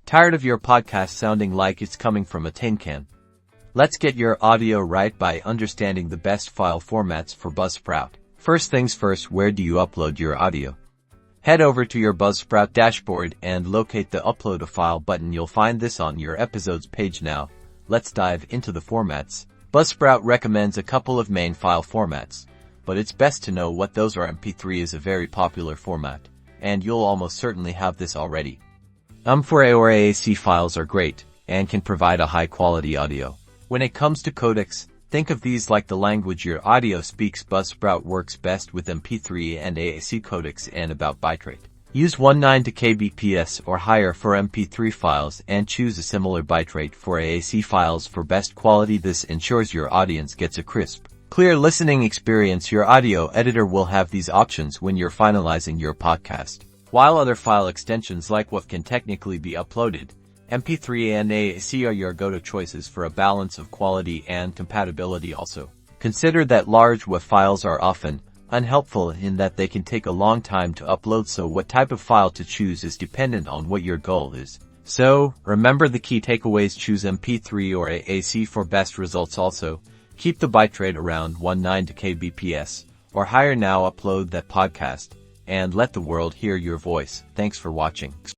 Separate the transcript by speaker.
Speaker 1: Tired of your podcast sounding like it's coming from a tin can? Let's get your audio right by understanding the best file formats for Buzzsprout. First things first, where do you upload your audio? Head over to your Buzzsprout dashboard and locate the Upload a File button. You'll find this on your episodes page now. Let's dive into the formats. Buzzsprout recommends a couple of main file formats, but it's best to know what those are. MP3 is a very popular format, and you'll almost certainly have this already. MP4 or AAC files are great and can provide a high-quality audio. When it comes to codecs, think of these like the language your audio speaks. Buzzsprout works best with MP3 and AAC codecs. And about bitrate, use 19 kbps or higher for MP3 files and choose a similar bitrate for AAC files for best quality. This ensures your audience gets a crisp, clear listening experience. Your audio editor will have these options when you're finalizing your podcast, while other file extensions like WAV can technically be uploaded. MP3 and AAC are your go-to choices for a balance of quality and compatibility. Also, consider that large WAV files are often unhelpful in that they can take a long time to upload, so what type of file to choose is dependent on what your goal is. So, remember the key takeaways: choose MP3 or AAC for best results. Also, keep the bitrate around 19 kbps or higher. Now upload that podcast and let the world hear your voice. Thanks for watching.